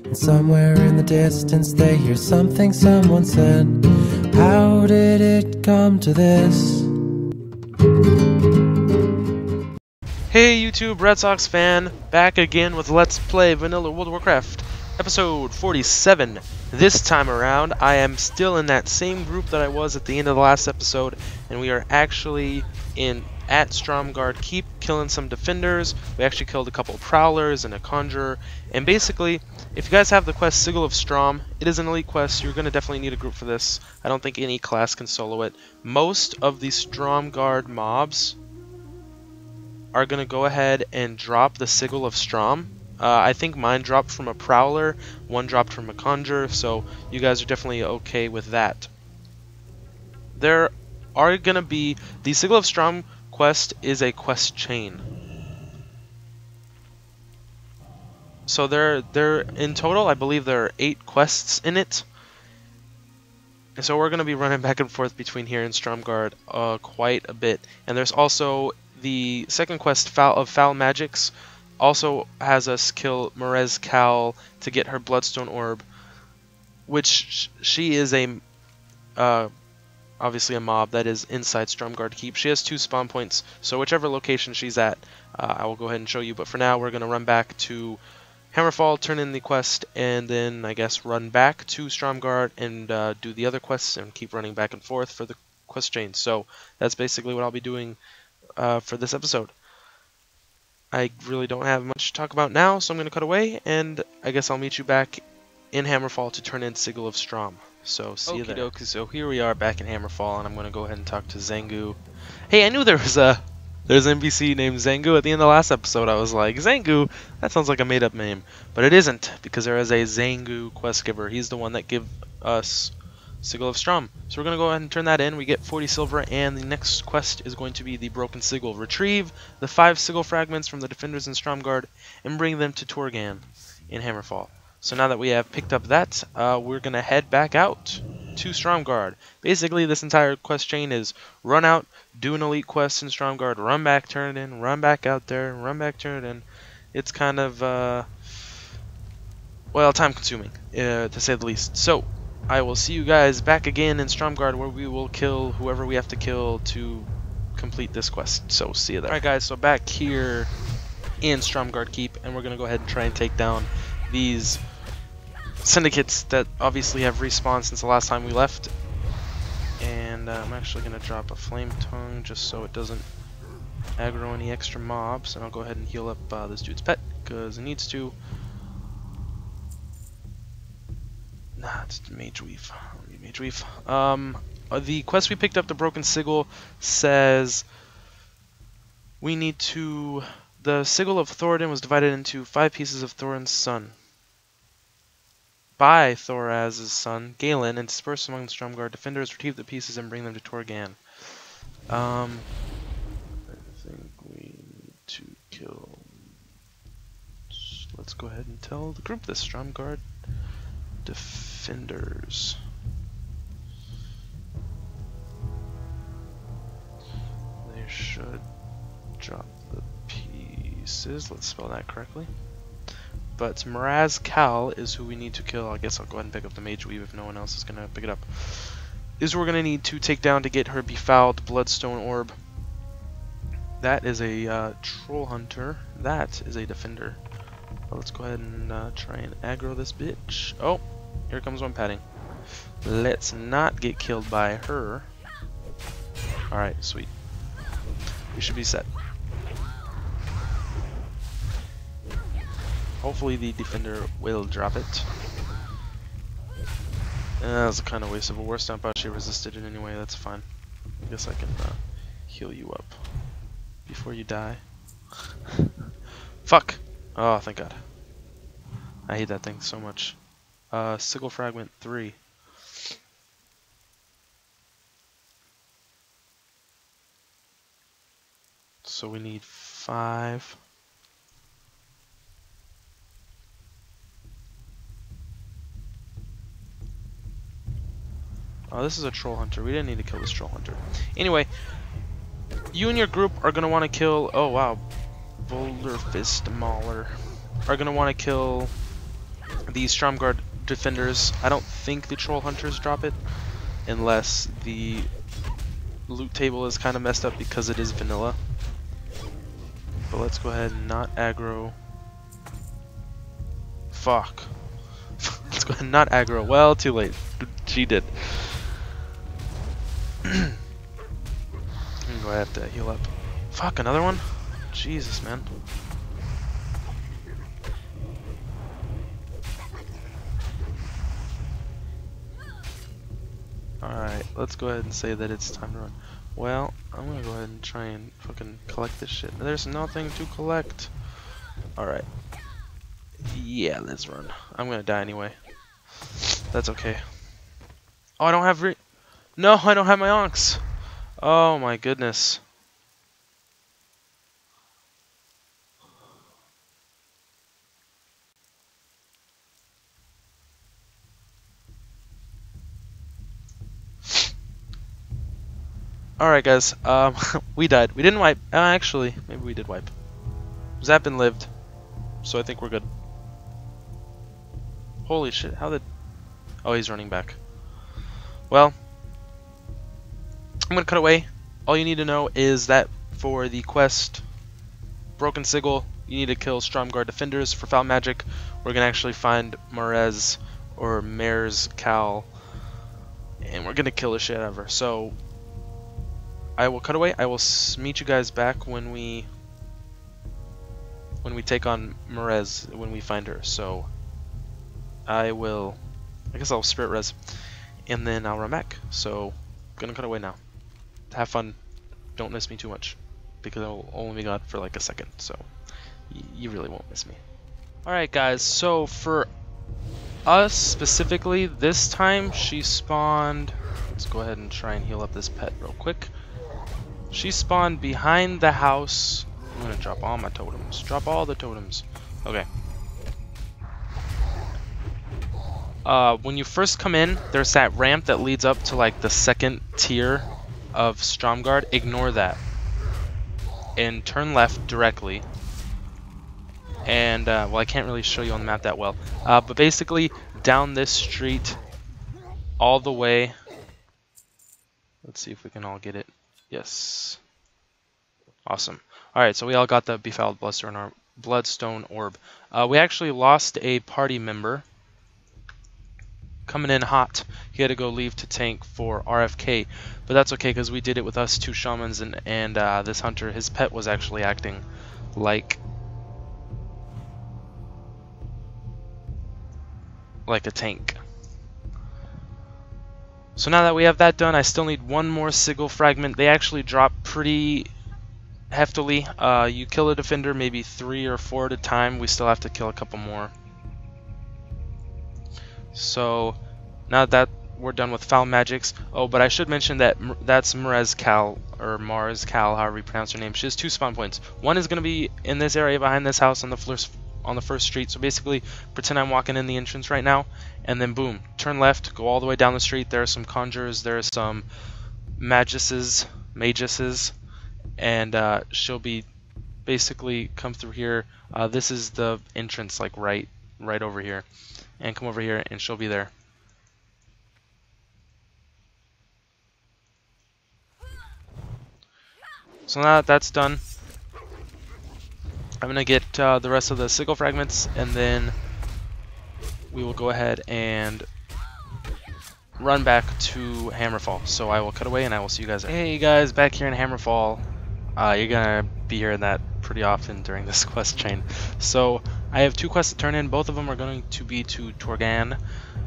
And somewhere in the distance they hear something someone said. How did it come to this? Hey YouTube, Red Sox fan, back again with Let's Play Vanilla World of Warcraft, episode 47. This time around, I am still in that same group that I was at the end of the last episode, and we are actually at Stromgarde Keep, killing some defenders. We actually killed a couple of prowlers and a conjurer, and basically, if you guys have the quest Sigil of Strom, it is an elite quest. You're going to definitely need a group for this. I don't think any class can solo it. Most of the Stromgarde mobs are going to go ahead and drop the Sigil of Strom. I think mine dropped from a Prowler, one dropped from a Conjurer, so you guys are definitely okay with that. There are going to be... The Sigil of Strom quest is a quest chain. So there in total, I believe there are 8 quests in it. And so we're going to be running back and forth between here and Stromgarde quite a bit. And there's also... The second quest, Foul Magics, also has us kill Merez Cal to get her Bloodstone Orb, which she is obviously a mob that is inside Stromgarde Keep. She has 2 spawn points, so whichever location she's at, I will go ahead and show you. But for now, we're going to run back to Hammerfall, turn in the quest, and then I guess run back to Stromgarde and do the other quests and keep running back and forth for the quest chain. So that's basically what I'll be doing for this episode. I really don't have much to talk about now, so I'm going to cut away, and I guess I'll meet you back in Hammerfall to turn in Sigil of Strom. So see you there. Okie dokie, so here we are back in Hammerfall, and I'm going to go ahead and talk to Zangu. Hey, I knew there's an NPC named Zangu at the end of the last episode. I was like, Zangu? That sounds like a made-up name. But it isn't, because there is a Zangu quest giver. He's the one that gives us Sigil of Strom. So we're going to go ahead and turn that in. We get 40 silver, and the next quest is going to be the Broken Sigil. Retrieve the 5 Sigil fragments from the defenders in Stromgarde and bring them to Torgan in Hammerfall. So now that we have picked up that, we're going to head back out to Stromgarde. Basically, this entire quest chain is run out, do an elite quest in Stromgarde, run back, turn it in, run back out there, run back, turn it in. It's kind of, well, time-consuming, to say the least. So I will see you guys back again in Stromgarde, where we will kill whoever we have to kill to complete this quest. So see you there. Alright guys, so back here in Stromgarde Keep, and we're going to go ahead and try and take down these syndicates that obviously have respawned since the last time we left. And I'm actually going to drop a Flame Tongue just so it doesn't aggro any extra mobs. And I'll go ahead and heal up this dude's pet, because it needs to. Nah, it's Mage Weave. Mage Weave. The quest we picked up, the Broken Sigil, says we need to... The Sigil of Thoradin was divided into 5 pieces of Thorin's son by Thoraz's son, Galen, and dispersed among the Stromgarde defenders. Retrieve the pieces and bring them to Torgan. I think we need to kill... Let's go ahead and tell the group this. Stromgarde defenders. They should drop the pieces. Let's spell that correctly. But Merez Cal is who we need to kill. I guess I'll go ahead and pick up the Mage Weave if no one else is going to pick it up. Is who we're going to need to take down to get her befouled Bloodstone Orb. That is a Troll Hunter. That is a Defender. Well, let's go ahead and try and aggro this bitch. Oh, here comes one padding. Let's not get killed by her. Alright, sweet. We should be set. Hopefully the defender will drop it. That was a kind of waste of a war stamp, but she resisted it anyway, that's fine. I guess I can heal you up before you die. Fuck! Oh, thank God. I hate that thing so much. Sigil Fragment 3. So we need 5. Oh, this is a Troll Hunter. We didn't need to kill this Troll Hunter. Anyway, you and your group are going to want to kill... Oh, wow. Boulder Fist Mauler. Are going to want to kill The Stromgarde defenders, I don't think the troll hunters drop it, unless the loot table is kind of messed up because it is vanilla. But let's go ahead and not aggro. Fuck. Let's go ahead and not aggro. Well, too late. She did. I'm gonna have to heal up. Fuck, another one? Jesus, man. Alright, let's go ahead and say that it's time to run. Well, I'm gonna go ahead and try and fucking collect this shit. There's nothing to collect. Alright. Yeah, let's run. I'm gonna die anyway. That's okay. Oh, I don't have No, I don't have my onks. Oh my goodness. Alright guys, we died. We didn't wipe. Actually, maybe we did wipe. Zap and lived. So I think we're good. Holy shit, how did... Oh, he's running back. Well, I'm gonna cut away. All you need to know is that for the quest Broken Sigil, you need to kill Stromgarde defenders. For foul magic, we're gonna actually find Marez or Mare's Cal, and we're gonna kill the shit out of her. So I will cut away. I will meet you guys back when we take on Marez, when we find her. So I guess I'll spirit res, and then I'll run back. So gonna cut away now. Have fun. Don't miss me too much, because I'll only be gone for like a second. So you really won't miss me. Alright guys, so for us specifically, this time she spawned... Let's go ahead and try and heal up this pet real quick. She spawned behind the house. I'm gonna drop all my totems. Drop all the totems. Okay. When you first come in, there's that ramp that leads up to like the second tier of Stromgarde. Ignore that. And turn left directly. And, well, I can't really show you on the map that well. But basically, down this street, all the way. Let's see if we can all get it. Yes. Awesome. Alright, so we all got the befouled bloodstone orb. We actually lost a party member. Coming in hot. He had to go leave to tank for RFK. But that's okay, because we did it with us two shamans and this hunter. His pet was actually acting like a tank. So now that we have that done, I still need one more sigil fragment. They actually drop pretty heftily. You kill a defender maybe 3 or 4 at a time. We still have to kill a couple more. So now that we're done with foul magics. Oh, but I should mention that that's Marez Cal, or Mars Cal, however you pronounce her name. She has 2 spawn points. One is going to be in this area behind this house on the first street. So basically, pretend I'm walking in the entrance right now, and then boom, turn left, go all the way down the street. There are some conjurers, there are some maguses, and she'll be basically come through here. This is the entrance, like right over here, and come over here, and she'll be there. So now that that's done, I'm gonna get the rest of the sigil fragments, and then we will go ahead and run back to Hammerfall. So I will cut away, and I will see you guys. Hey guys, back here in Hammerfall. You're gonna be hearing that pretty often during this quest chain. So I have 2 quests to turn in. Both of them are going to be to Torgan.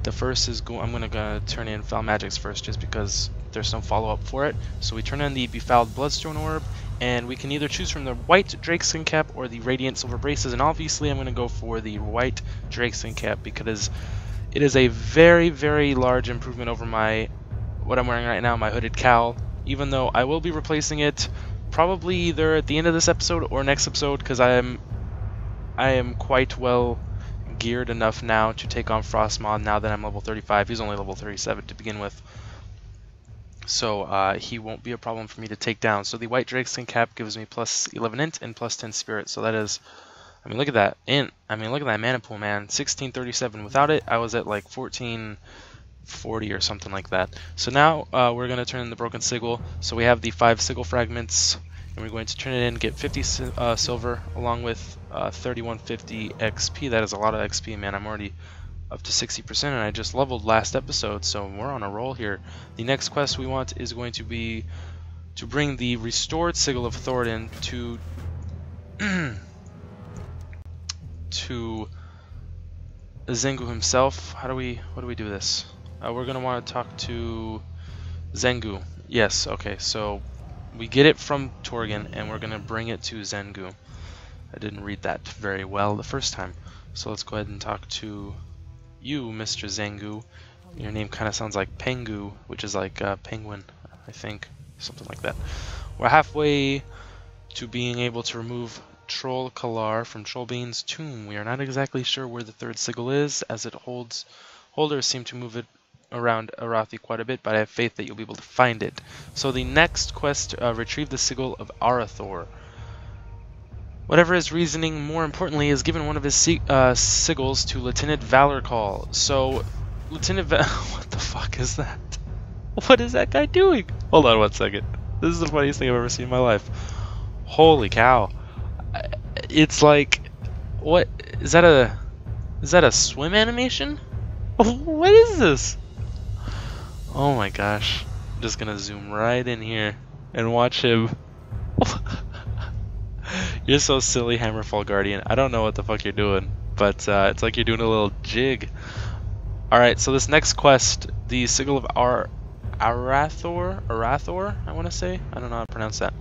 The first is I'm gonna turn in foul magics first, just because there's some follow-up for it. So we turn in the befouled bloodstone orb, and we can either choose from the white drakeskin cap or the radiant silver braces. And obviously, I'm gonna go for the white drakeskin cap because it is a very, very large improvement over what I'm wearing right now, my hooded cowl. Even though I will be replacing it probably either at the end of this episode or next episode, because I am quite well geared enough now to take on Frostmaw now that I'm level 35. He's only level 37 to begin with. So he won't be a problem for me to take down. So the white drakeskin cap gives me plus 11 int and plus 10 spirit. So that is I mean, look at that. Look at that mana pool, man. 1637. Without it, I was at like 1440 or something like that. So now we're going to turn in the broken sigil. So we have the 5 sigil fragments, and we're going to turn it in, get 50 silver along with 3150 XP. That is a lot of XP, man. I'm already up to 60%, and I just leveled last episode, so we're on a roll here. The next quest we want is going to be to bring the restored sigil of Thoradin to to Zengu himself. What do we do this? We're gonna want to talk to Zengu. Yes, okay, so we get it from Torgen and we're gonna bring it to Zengu. I didn't read that very well the first time, so let's go ahead and talk to you, Mr. Zengu. Your name kind of sounds like Pengu, which is like penguin, I think, something like that. We're halfway to being able to remove Troll Kalar from Trollbane's tomb. We are not exactly sure where the third sigil is, as it holders seem to move it around Arathi quite a bit, but I have faith that you'll be able to find it. So the next quest, retrieve the sigil of Arathor. Whatever his reasoning, more importantly, is given one of his sigils to Lieutenant Valorcall. So, what the fuck is that? What is that guy doing? Hold on 1 second. This is the funniest thing I've ever seen in my life. Holy cow. It's like, what is that a swim animation? What is this? Oh my gosh. I'm just gonna zoom right in here and watch him. You're so silly, Hammerfall Guardian. I don't know what the fuck you're doing, but it's like you're doing a little jig. Alright, so this next quest, the Sigil of Arathor, I want to say? I don't know how to pronounce that.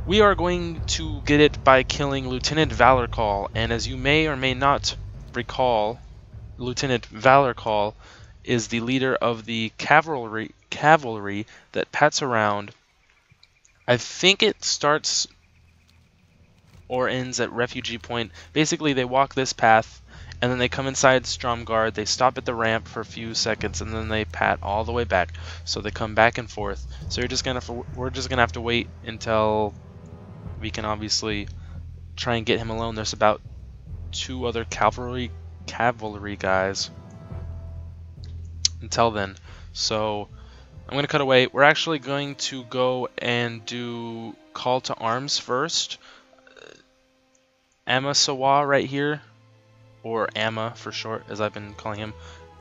We are going to get it by killing Lieutenant Valorcall, and as you may or may not recall, Lieutenant Valorcall is the leader of the cavalry that pats around. I think it starts or ends at Refugee Point. Basically, they walk this path, and then they come inside Stromgarde, they stop at the ramp for a few seconds, and then they pat all the way back. So they come back and forth. So we're just gonna have to wait until we can obviously try and get him alone. There's about 2 other cavalry guys until then. So I'm gonna cut away. We're actually going to go and do Call to Arms first. Amasawa right here, or Amma for short, as I've been calling him,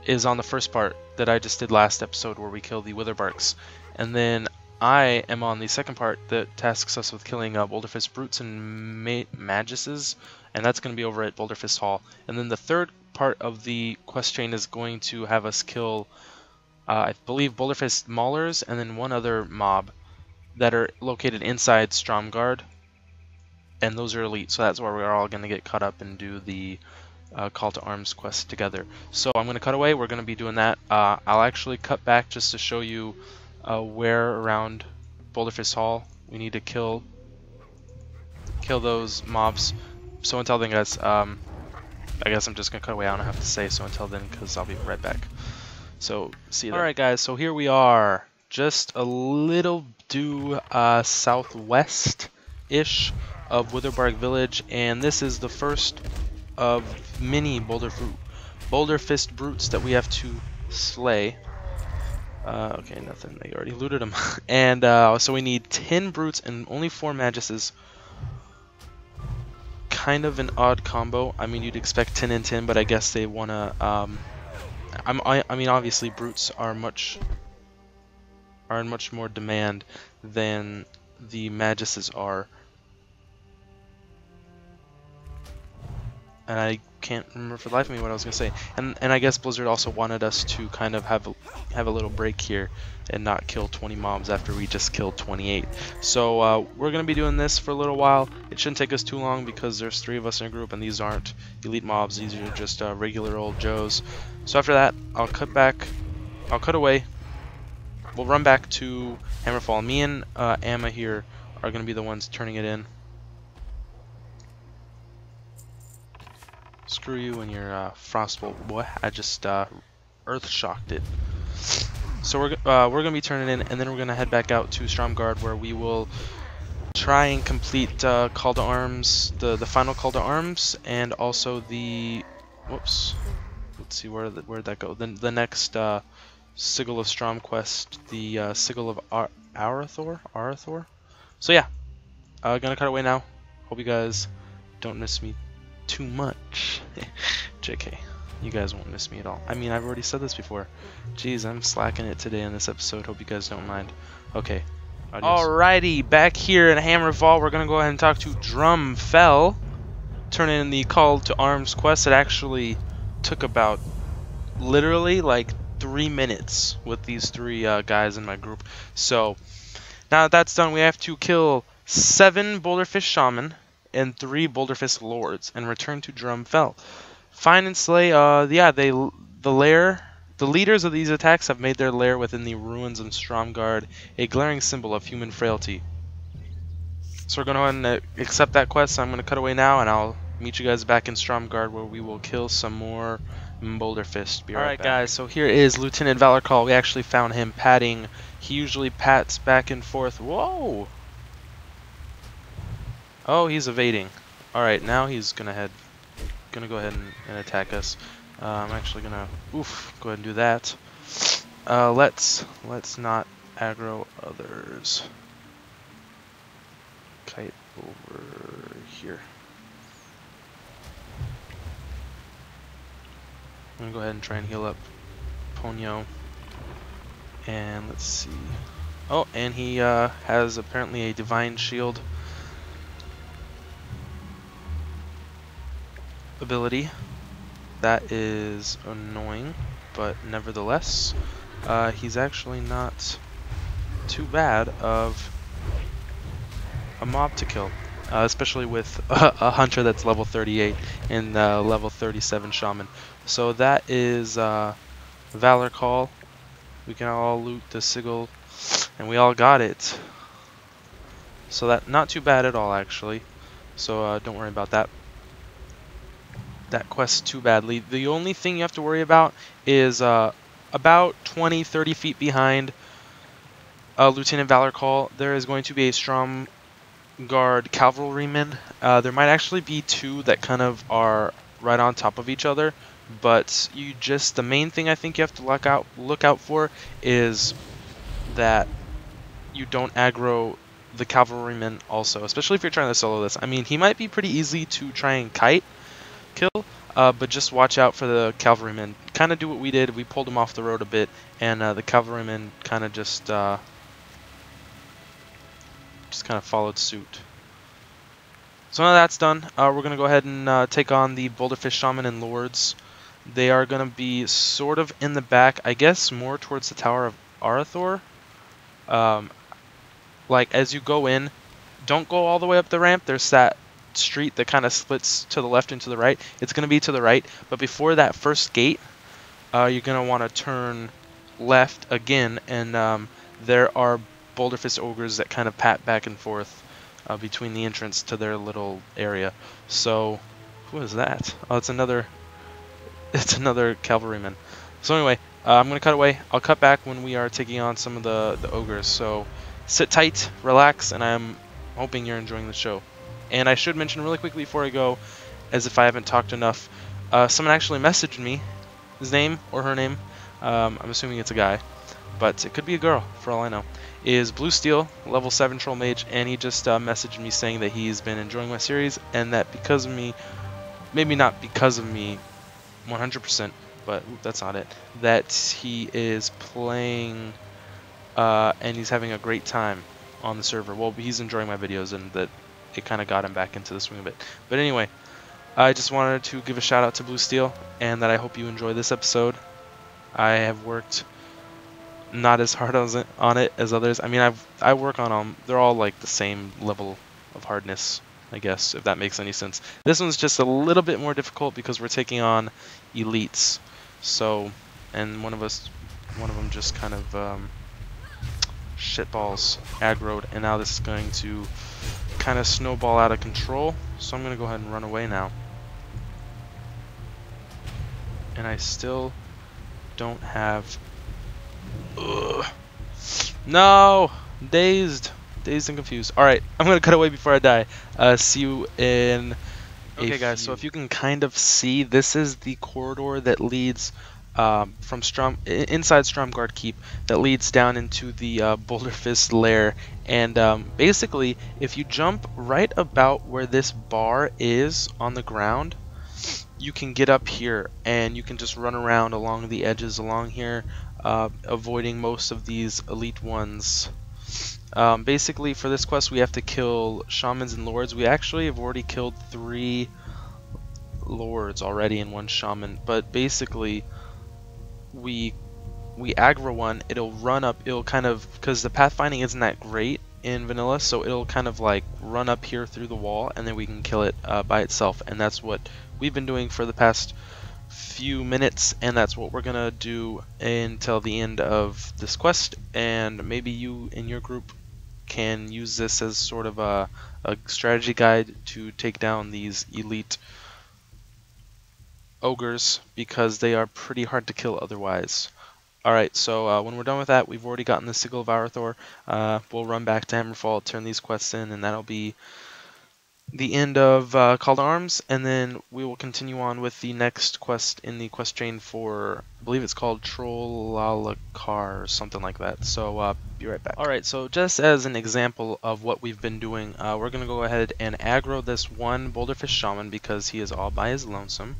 is on the first part that I just did last episode where we killed the Witherbarks. And then I am on the second part that tasks us with killing Boulderfist Brutes and Maguses, and that's going to be over at Boulderfist Hall. And then the third part of the quest chain is going to have us kill, I believe, Boulderfist Maulers and then 1 other mob that are located inside Stromgarde. And those are elite, so that's where we're all going to get caught up and do the Call to Arms quest together. So I'm going to cut away. We're going to be doing that. I'll actually cut back just to show you where around Boulderfist Hall we need to kill those mobs. So until then, guys, I guess I'm just going to cut away. I don't have to say so until then because I'll be right back. So see you then. Alright, guys, so here we are. Just a little due southwest-ish of Witherbark Village, and this is the first of many Boulderfist Brutes that we have to slay. Okay, nothing. They already looted them. And so we need 10 Brutes and only 4 Maguses. Kind of an odd combo. I mean, you'd expect 10 and 10, but I guess they want to... I mean, obviously, Brutes are in much more demand than the Maguses are. And I can't remember for the life of me what I was going to say. And I guess Blizzard also wanted us to kind of have a little break here and not kill 20 mobs after we just killed 28. So we're going to be doing this for a little while. It shouldn't take us too long because there's 3 of us in a group, and these aren't elite mobs. These are just regular old Joes. So after that, I'll cut away. We'll run back to Hammerfall. Me and Amma here are going to be the ones turning it in. Screw you and your Frostbolt, boy. I just earth shocked it. So we're gonna be turning in, and then we're gonna head back out to Stromgarde, where we will try and complete call to arms, the final call to arms, and also the whoops. Let's see where'd that go. The next Sigil of Strom quest, the Sigil of Arathor. So yeah, gonna cut away now. Hope you guys don't miss me too much. JK, you guys won't miss me at all. I mean, I've already said this before. Jeez, I'm slacking it today in this episode. Hope you guys don't mind. Okay. Adios. Alrighty, back here in Hammerfall, we're gonna go ahead and talk to Drumfell. Turn in the call to arms quest. It actually took about literally like 3 minutes with these 3 guys in my group. So now that that's done, we have to kill 7 Boulderfish Shaman and 3 Boulderfish Lords and return to Drumfell. Find and slay. The leaders of these attacks have made their lair within the ruins of Stromgarde, a glaring symbol of human frailty. So we're going to go ahead and accept that quest. So I'm going to cut away now, and I'll meet you guys back in Stromgarde where we will kill some more Boulderfist. Alright guys, so here is Lieutenant Valorcall. We actually found him patting. He usually pats back and forth. Whoa! Oh, he's evading. Alright, now he's gonna go ahead and attack us. I'm actually gonna go ahead and do that. Let's not aggro others. Kite over here. I'm gonna go ahead and try and heal up Ponyo. And let's see. Oh, and he has apparently a divine shield ability. That is annoying, but nevertheless, he's actually not too bad of a mob to kill, especially with a hunter that's level 38 and level 37 shaman. So that is Valor Call. We can all loot the sigil, and we all got it. So that not too bad at all, actually. So don't worry about that. That quest too badly. The only thing you have to worry about is about 20-30 feet behind Lieutenant Valorcall, there is going to be a Stromgarde cavalryman. There might actually be 2 that kind of are right on top of each other, but the main thing I think you have to look out for is that you don't aggro the cavalryman also, especially if you're trying to solo this. I mean, he might be pretty easy to try and kite kill, but just watch out for the cavalryman. Kind of do what we did. We pulled him off the road a bit, and the cavalryman kind of just kind of followed suit. So now that's done, we're going to go ahead and take on the Boulderfish Shaman and Lords. They are going to be sort of in the back, I guess more towards the Tower of Arathor. Like, as you go in, don't go all the way up the ramp. There's that street that kind of splits to the left and to the right. It's going to be to the right, but before that first gate, you're going to want to turn left again, and there are Boulderfist ogres that kind of pat back and forth between the entrance to their little area. So, who is that? Oh, it's another cavalryman. So anyway, I'm going to cut away. I'll cut back when we are taking on some of the ogres. So sit tight, relax, and I'm hoping you're enjoying the show. And I should mention really quickly before I go, as if I haven't talked enough, someone actually messaged me, his name or her name, I'm assuming it's a guy, but it could be a girl for all I know, is Blue Steel, level 7 Troll Mage, and he just messaged me saying that he's been enjoying my series, and that because of me, maybe not because of me 100%, but that's not it, that he is playing and he's having a great time on the server. Well, he's enjoying my videos, and that it kind of got him back into the swing of it. But anyway, I just wanted to give a shout out to Blue Steel, and that I hope you enjoy this episode. I have worked not as hard on it as others. I mean, I work on them. They're all like the same level of hardness, I guess, if that makes any sense. This one's just a little bit more difficult because we're taking on elites. So, and one of them just kind of shitballs aggroed, and now this is going to kind of snowball out of control. So I'm going to go ahead and run away now. And I still don't have... Ugh. No! Dazed! Dazed and confused. Alright, I'm gonna cut away before I die. See you in okay, guys, so if you can kind of see, this is the corridor that leads from inside Stromgarde Keep that leads down into the Boulder Fist lair. And basically, if you jump right about where this bar is on the ground, you can get up here and you can just run around along the edges along here, avoiding most of these elite ones. Basically, for this quest, we have to kill shamans and lords. We actually have already killed 3 lords already and 1 shaman, but basically, we aggro one. It'll run up. It'll kind of, because the pathfinding isn't that great in vanilla, so it'll kind of like run up here through the wall, and then we can kill it by itself. And that's what we've been doing for the past few minutes, and that's what we're gonna do until the end of this quest. And maybe you in your group can use this as sort of a strategy guide to take down these elite ogres, because they are pretty hard to kill otherwise. Alright, so when we're done with that, we've already gotten the Sigil of Arathor. We'll run back to Hammerfall, turn these quests in, and that'll be the end of Call to Arms, and then we will continue on with the next quest in the quest chain for, I believe it's called Trollalakar or something like that. So be right back. Alright, so just as an example of what we've been doing, we're going to go ahead and aggro this one Boulderfish Shaman because he is all by his lonesome.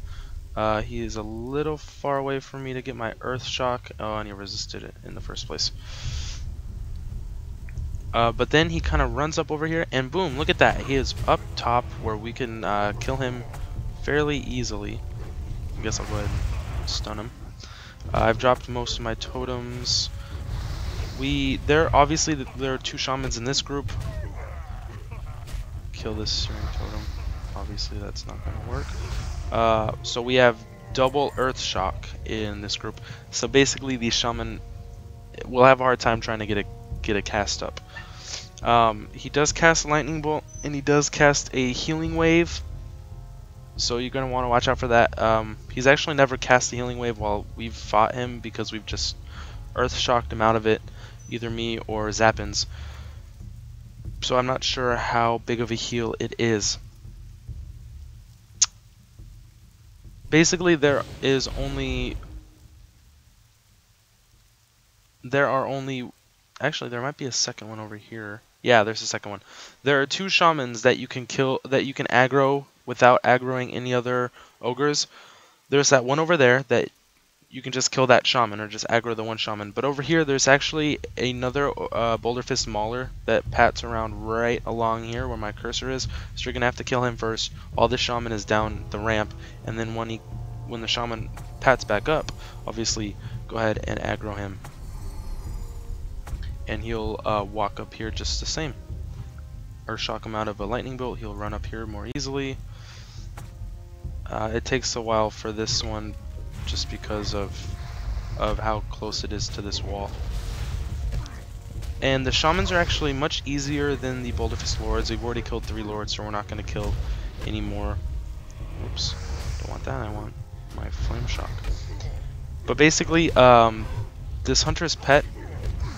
He is a little far away from me to get my Earth Shock. Oh, and he resisted it in the first place. But then he kind of runs up over here, and boom, look at that. He is up top where we can kill him fairly easily. I guess I'll go ahead and stun him. I've dropped most of my totems. Obviously there are 2 shamans in this group. Kill this Searing Totem. Obviously that's not going to work. So we have double Earth Shock in this group. So basically the shaman will have a hard time trying to get a cast up. He does cast Lightning Bolt, and he does cast a Healing Wave, so you're going to want to watch out for that. He's actually never cast the Healing Wave while we've fought him, because we've just Earth Shocked him out of it, either me or Zappins. So I'm not sure how big of a heal it is. Basically, there are only actually, there might be a second one over here. Yeah, there's a second one. There are 2 shamans that you can kill, that you can aggro without aggroing any other ogres. There's that one over there that you can just kill that shaman, or just aggro the one shaman. But over here, there's actually another Boulder Fist Mauler that pats around right along here where my cursor is. So you're gonna have to kill him first while the shaman is down the ramp, and then when the shaman pats back up, obviously go ahead and aggro him. And he'll walk up here just the same. Or shock him out of a lightning bolt, he'll run up here more easily. It takes a while for this one just because of how close it is to this wall. And the shamans are actually much easier than the Boulder Fist Lords. We've already killed 3 lords, so we're not going to kill any more. Oops, don't want that, I want my Flame Shock. But basically, this Hunter's Pet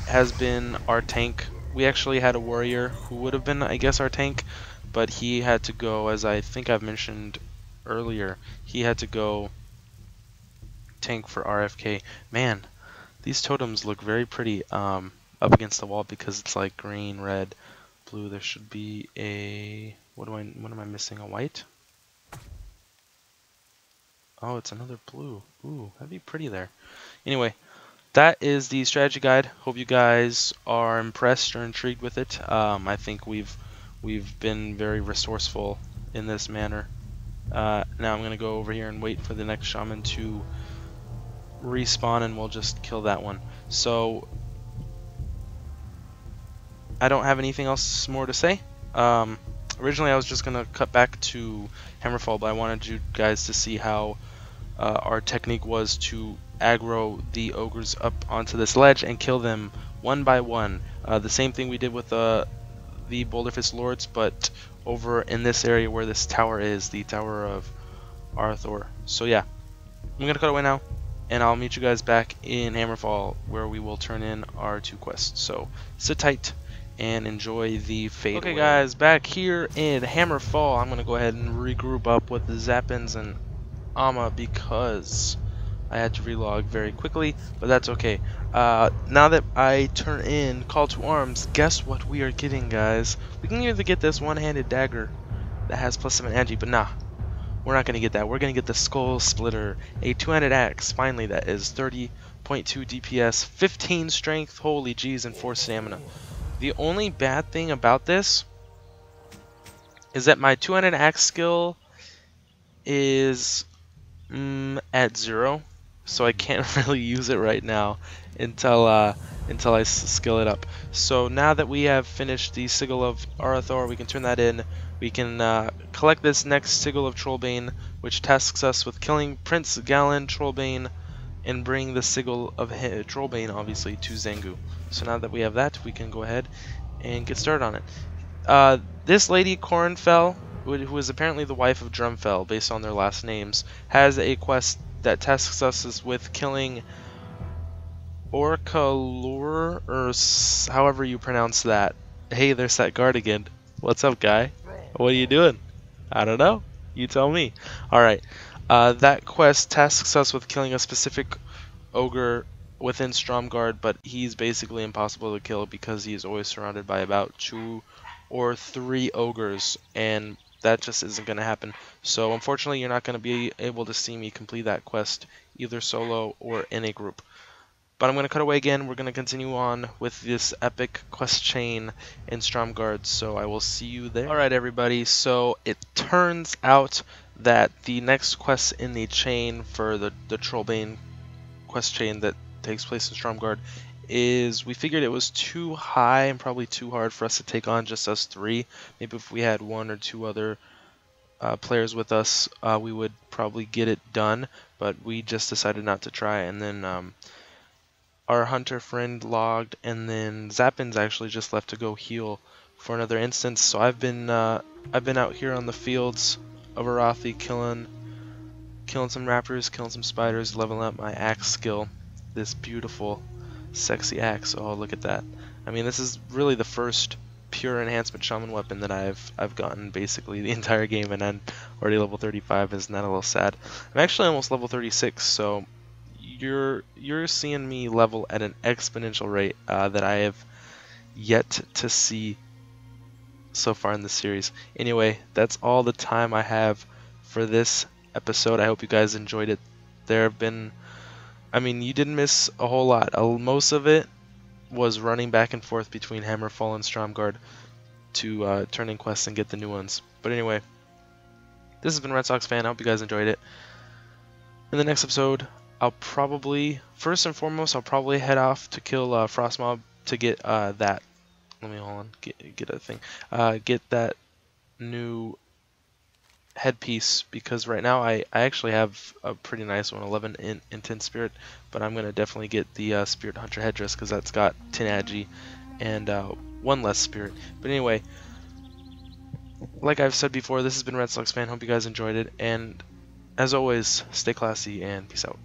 has been our tank. We actually had a warrior who would have been, I guess, our tank, but he had to go, as I think I've mentioned earlier, he had to go tank for RFK. Man, these totems look very pretty up against the wall, because it's like green, red, blue. There should be a, what am I missing? A white? Oh, it's another blue. Ooh, that'd be pretty there. Anyway, that is the strategy guide. Hope you guys are impressed or intrigued with it. I think we've been very resourceful in this manner. Now I'm gonna go over here and wait for the next shaman to respawn, and we'll just kill that one. So I don't have anything else more to say. Originally I was just gonna cut back to Hammerfall, but I wanted you guys to see how our technique was to aggro the ogres up onto this ledge and kill them one by one. The same thing we did with the Boulder Fist Lords, but over in this area where this tower is, the Tower of Arathor. So yeah, I'm gonna cut away now, and I'll meet you guys back in Hammerfall, where we will turn in our 2 quests. So sit tight, and enjoy the fade. Okay guys, back here in Hammerfall, I'm going to go ahead and regroup up with the Zappins and Amma because I had to relog very quickly, but that's okay. Now that I turn in Call to Arms, guess what we are getting, guys? We can either get this one-handed dagger that has +7 agi, but nah, we're not going to get that. We're going to get the Skullsplittin, a two-handed axe, finally, that is 30.2 DPS, 15 strength, holy jeez, and 4 stamina. The only bad thing about this is that my two-handed axe skill is at 0, so I can't really use it right now until I skill it up. So now that we have finished the Sigil of Arathor, we can turn that in. We can collect this next Sigil of Trollbane, which tasks us with killing Prince Galen Trollbane and bring the Sigil of Trollbane, obviously, to Zengu. So now that we have that, we can go ahead and get started on it. This lady, Cornfell, who is apparently the wife of Drumfell, based on their last names, has a quest that tasks us with killing Orkalur, or however you pronounce that. Hey, there's that guard again. What's up, guy? What are you doing? I don't know. You tell me. Alright. That quest tasks us with killing a specific ogre within Stromgarde, but he's basically impossible to kill because he is always surrounded by about 2 or 3 ogres, and that just isn't going to happen. So unfortunately, you're not going to be able to see me complete that quest either solo or in a group. But I'm going to cut away again. We're going to continue on with this epic quest chain in Stromgarde, so I will see you there. Alright everybody, so it turns out that the next quest in the chain for the Trollbane quest chain that takes place in Stromgarde is, we figured it was too high and probably too hard for us to take on just us 3. Maybe if we had 1 or 2 other players with us, we would probably get it done, but we just decided not to try. And then our hunter friend logged, and then Zappins actually just left to go heal for another instance. So I've been out here on the fields of Arathi killing some raptors, killing some spiders, leveling up my axe skill. This beautiful, sexy axe. Oh, look at that! I mean, this is really the first pure enhancement shaman weapon that I've gotten basically the entire game, and I'm already level 35. Isn't that a little sad? I'm actually almost level 36, so you're seeing me level at an exponential rate that I have yet to see so far in the series. Anyway, that's all the time I have for this episode. I hope you guys enjoyed it. There have been, I mean, you didn't miss a whole lot. Most of it was running back and forth between Hammerfall and Stromgarde to turn in quests and get the new ones. But anyway, this has been Red Sox Fan. I hope you guys enjoyed it. In the next episode, I'll probably, first and foremost, I'll probably head off to kill Frostmob to get that. Let me hold on. Get a thing. Get that new headpiece, because right now I actually have a pretty nice one, 11 intense spirit, but I'm gonna definitely get the Spirit Hunter headdress because that's got 10 agi and 1 less spirit. But anyway, like I've said before, this has been Red Sox Fan. Hope you guys enjoyed it, and as always, stay classy and peace out.